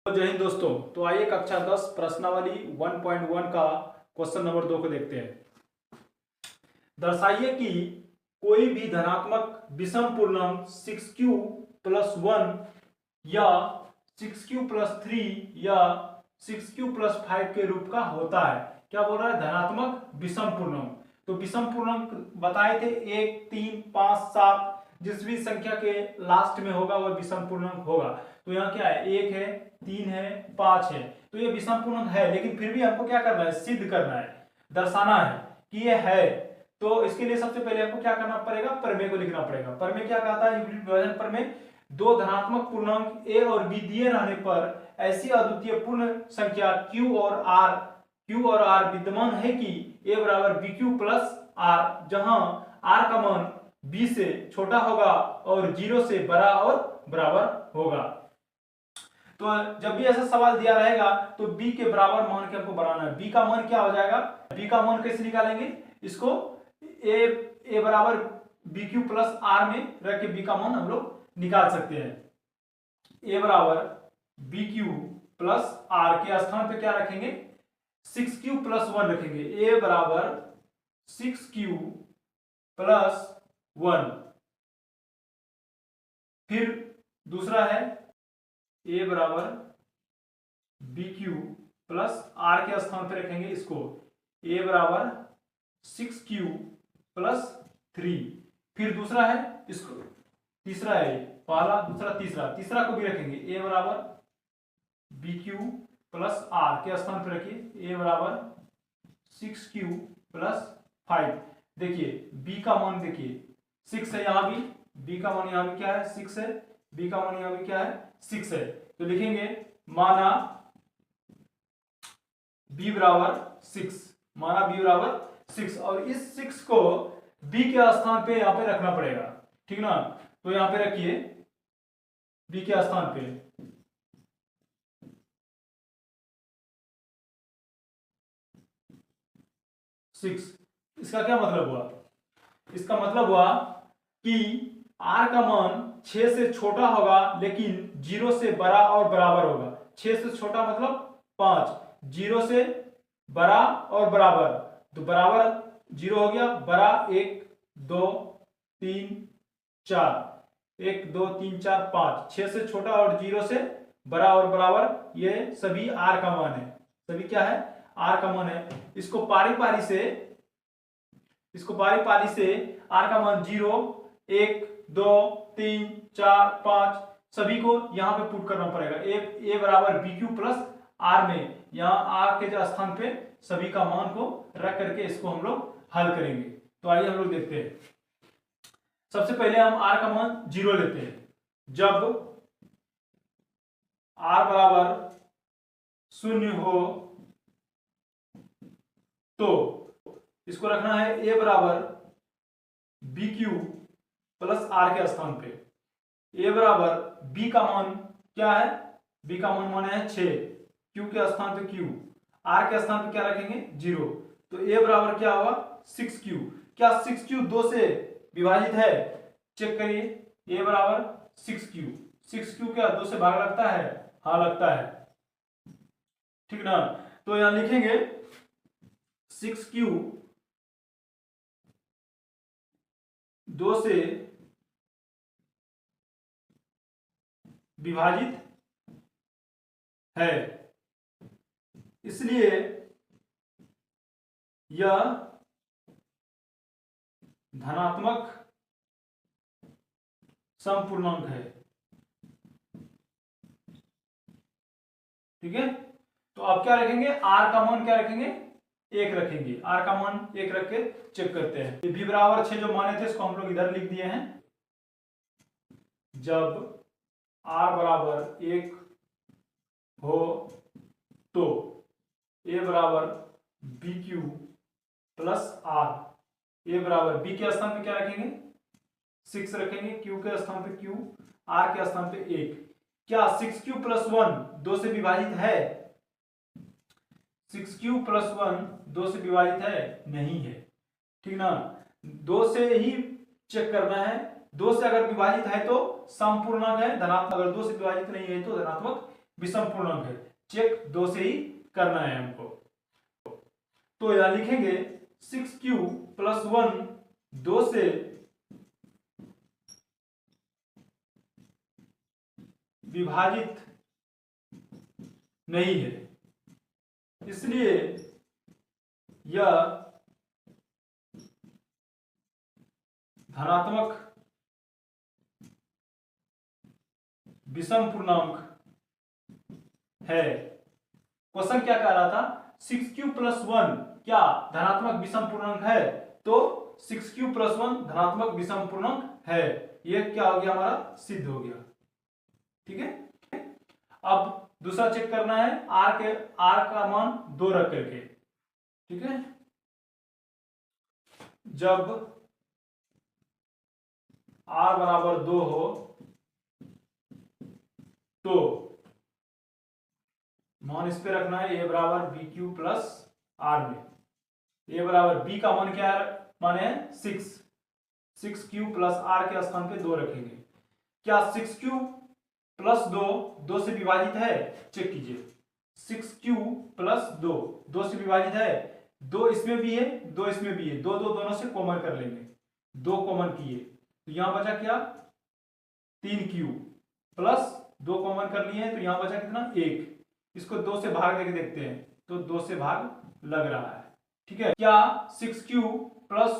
तो जय हिंद दोस्तों। तो आइए कक्षा 10 प्रश्नावली 1.1 का क्वेश्चन नंबर 2 को देखते हैं। दर्शाइए कि कोई भी धनात्मक विषम पूर्णांक 6q प्लस 1 या 6q प्लस 3 या 6q प्लस 5 के रूप का होता है। क्या बोल रहा है? धनात्मक विषम पूर्णांक। तो विषम पूर्णांक बताए थे 1, 3, 5, 7, जिस भी संख्या के लास्ट में होगा वह विषम पूर्णांक होगा। तो यहाँ क्या है? 1 है, 3 है, 5 है। तो ये विषम पूर्णांक है, लेकिन फिर भी हमको क्या करना है? सिद्ध करना है, दर्शाना है कि ये है। तो इसके लिए सबसे पहले हमको क्या करना पड़ेगा? प्रमेय को लिखना पड़ेगा। प्रमेय क्या कहता है? यूक्लिड विभाजन प्रमेय, दो धनात्मक पूर्णांक a और b दिए रहने पर ऐसी अद्वितीय पूर्ण संख्या q और r विद्यमान है कि a बराबर bq प्लस r, जहां r का मान b से छोटा होगा और 0 से बड़ा और बराबर होगा। तो जब भी ऐसा सवाल दिया रहेगा तो b के बराबर मान के हमको बनाना है। b का मान क्या हो जाएगा? b का मान कैसे निकालेंगे? इसको a बराबर bq प्लस r में रख के b का मान हम लोग निकाल सकते हैं। a बराबर bq प्लस r के स्थान पे क्या रखेंगे? 6q प्लस 1 रखेंगे। a बराबर 6q प्लस 1। फिर दूसरा है a बराबर bq प्लस r के स्थान पे रखेंगे इसको a बराबर 6q प्लस 3। फिर दूसरा है इसको, तीसरा है, पहला दूसरा तीसरा को भी रखेंगे a बराबर bq प्लस r के स्थान पे रखिए a बराबर 6q प्लस 5। देखिए b का मान, देखिए 6 है, यहाँ भी b का मान यहाँ भी क्या है? 6 है। b का मान यहाँ भी क्या है? 6 है। तो लिखेंगे माना b बराबर 6, माना b बराबर 6, और इस 6 को b के स्थान पे यहाँ पे रखना पड़ेगा, ठीक ना? तो यहाँ पे रखिए b के स्थान पे 6। इसका क्या मतलब हुआ? इसका मतलब हुआ कि r का मान 6 से छोटा होगा लेकिन 0 से बड़ा और बराबर होगा। 6 से छोटा मतलब 5, 0 से बड़ा और बराबर, तो बराबर 0 हो गया, बड़ा 1 2 3 4, 1 2 3 4 5, 6 से छोटा और 0 से बड़ा और बराबर, ये सभी r का मान है। सभी क्या है? r का मान है। इसको पारी पारी से r का मान 0 1 2 3 4 5 सभी को यहाँ पे पुट करना पड़ेगा। a बराबर bq प्लस r में, यहाँ r के स्थान पे सभी का मान को रख करके इसको हम लोग हल करेंगे। तो आइए हम लोग देखते हैं। सबसे पहले हम r का मान 0 लेते हैं। जब r बराबर 0 हो तो इसको रखना है a बराबर bq प्लस r के स्थान पे। a बराबर b का मान क्या है? b का मान माने है 6, q के स्थान पे q, r के स्थान पे क्या रखेंगे? 0। तो a बराबर क्या होगा? 6q। क्या 6q 2 से विभाजित है? चेक करिए, a बराबर 6q। 6q क्या 2 से भाग लगता है? हाँ लगता है, ठीक ना? तो यहां लिखेंगे 6q 2 से विभाजित है, इसलिए यह धनात्मक समपूर्णांक है। ठीक है, तो अब क्या रखेंगे? r का मान क्या रखेंगे? 1 रखेंगे। r का मान 1 रख के चेक करते हैं। v बराबर 6 जो माने थे इसको हम लोग इधर लिख दिए हैं। जब r बराबर 1 हो तो a बराबर bq प्लस r, a बराबर b के स्थान पे क्या रखेंगे? 6 रखेंगे, q के स्थान पे q, r के स्थान पे 1। क्या 6q प्लस 1 2 से विभाजित है? 6q प्लस 1 2 से विभाजित है? नहीं है, ठीक ना? 2 से ही चेक करना है। 2 से अगर विभाजित है तो समपूर्णांक है, धनात्मक। अगर 2 से विभाजित नहीं है तो धनात्मक विषम पूर्णांक है। चेक 2 से ही करना है हमको। तो यहां लिखेंगे 6q प्लस 1 2 से विभाजित नहीं है, इसलिए यह धनात्मक विषम पूर्णांक है। क्वेश्चन क्या कह रहा था, 6q प्लस 1 क्या धनात्मक विषम पूर्णांक है? तो 6q प्लस 1 धनात्मक विषम पूर्णांक है। यह क्या हो गया, हमारा सिद्ध हो गया। ठीक है। अब दूसरा चेक करना है r का मान 2 रख करके। ठीक है, जब r बराबर 2 हो तो मान इस पे रखना है, a बराबर बी क्यू प्लस आर में। a बराबर b का मान क्या माने 6 क्यू प्लस आर के स्थान पे 2 रखेंगे। क्या 6q प्लस 2 से विभाजित है? चेक कीजिए, 6q प्लस 2 से विभाजित है। 2 इसमें भी है, 2 इसमें भी है, दोनों से कॉमन कर लेंगे। 2 कॉमन किए तो यहां बचा क्या, 3q प्लस 2 कॉमन कर लिए हैं, तो यहां बचा कितना, 1। इसको 2 से भाग देके देखते हैं, तो 2 से भाग लग रहा है। ठीक है, क्या 6q प्लस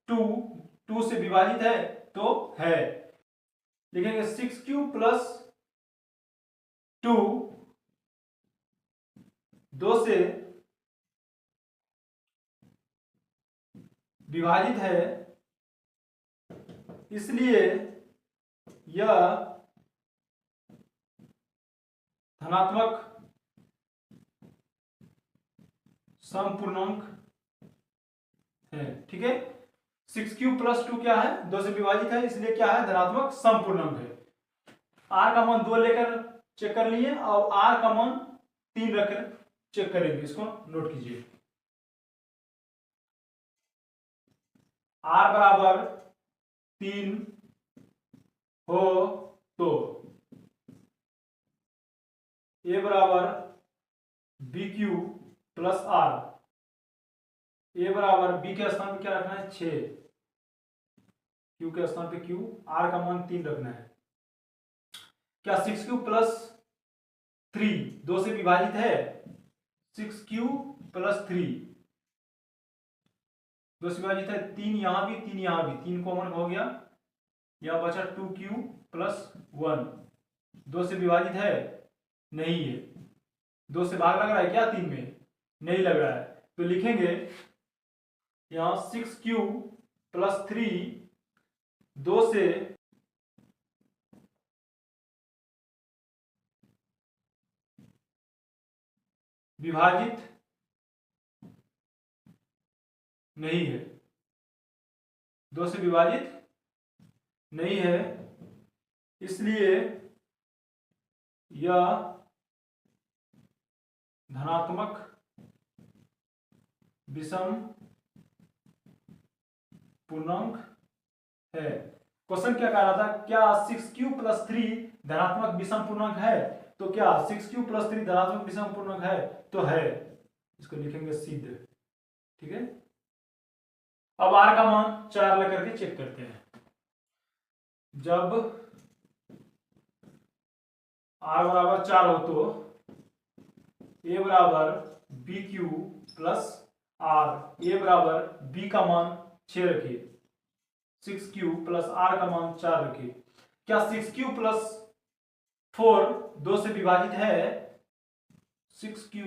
2 से विभाजित है? तो है। लिखेंगे 6q प्लस 2 2 से विभाजित है, इसलिए यह धनात्मक समपूर्णांक है। ठीक है, 6q प्लस 2 क्या है, 2 से विभाजित है, इसलिए क्या है, धनात्मक समपूर्णांक है। r का मान 2 लेकर चेक कर लिए, और r का मान 3 रखकर चेक करेंगे। इसको नोट कीजिए, r बराबर 3 हो तो a बराबर बी क्यू प्लस आर, ए बराबर बी के स्थान पे क्या रखना है, 6, क्यू के स्थान पे क्यू, आर का मान 3 रखना है। क्या 6q प्लस 3 2 से विभाजित है? 6q प्लस 3 2 से विभाजित है, 3 यहां भी, 3 यहां भी, 3 कॉमन हो गया, यहां बचा 2q प्लस 1। 2 से विभाजित है? नहीं है। 2 से भाग लग रहा है क्या 3 में? नहीं लग रहा है, तो लिखेंगे यहां 6q प्लस 3 2 से विभाजित नहीं है। 2 से विभाजित नहीं है, इसलिए यह धनात्मक विषम पूर्णांक है। क्वेश्चन क्या कह रहा था, क्या 6q प्लस 3 धनात्मक विषम पूर्णांक है? तो क्या 6q प्लस 3 धनात्मक विषम पूर्णांक है? तो है। इसको लिखेंगे सिद्ध। ठीक है, अब r का मान 4 लेकर के चेक करते हैं। जब r बराबर 4 हो तो a बराबर बी क्यू प्लस आर, ए बराबर b का मान 6 रखिए, 6q प्लस r का मान 4 रखिए। क्या 6q प्लस 4 2 से विभाजित है? 6q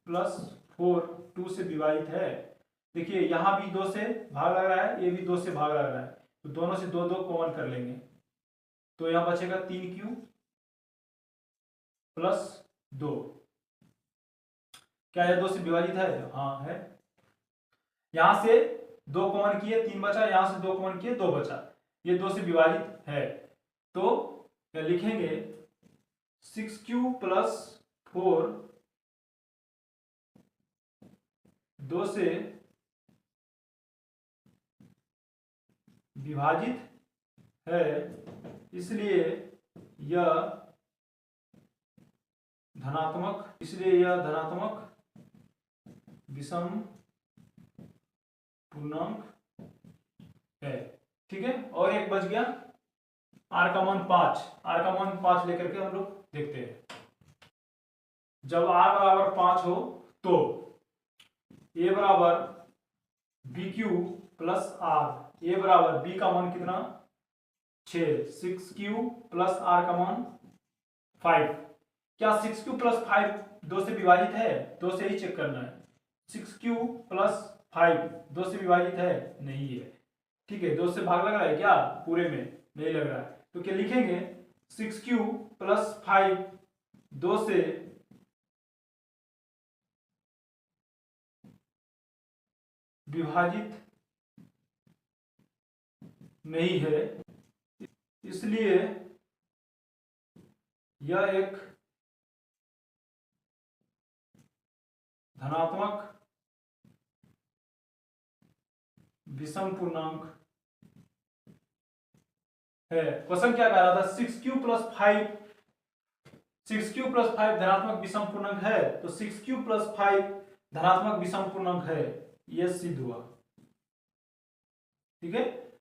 प्लस 4 2 से विभाजित है। देखिए यहां भी 2 से भाग लग रहा है, ये भी 2 से भाग लग रहा है, तो दोनों से 2 2 कॉमन कर लेंगे, तो यहां बचेगा 3q प्लस 2। क्या यह 2 से विभाजित है? हाँ है। यहां से 2 कॉमन किए 3 बचा, यहां से 2 कॉमन किए 2 बचा, ये 2 से विभाजित है। तो क्या लिखेंगे 6q प्लस 4 2 से विभाजित है, इसलिए यह धनात्मक, इसलिए यह धनात्मक विषम पूर्णांक है। ठीक है, और एक बच गया r का मान 5, r का मान 5 लेकर के हम लोग देखते हैं। जब r बराबर 5 हो तो a बराबर BQ प्लस r, a बराबर b का मान कितना 6, 6Q प्लस r का मान 5। क्या 6Q प्लस 5 2 से विभाजित है? 2 से ही चेक करना है। 6Q प्लस 5 2 से विभाजित है? नहीं है। ठीक है, 2 से भाग लग रहा है क्या? पूरे में नहीं लग रहा है, तो क्या लिखेंगे 6Q प्लस 5 2 से विभाजित नहीं है, इसलिए यह एक धनात्मक विषम पूर्णांक है। क्वेश्चन क्या कह रहा था? 6Q प्लस 5, 6Q प्लस 5 धनात्मक विषम पूर्णांक है, तो 6Q प्लस 5 धनात्मक विषम पूर्णांक है, यह सिद्ध हुआ। ठीक है,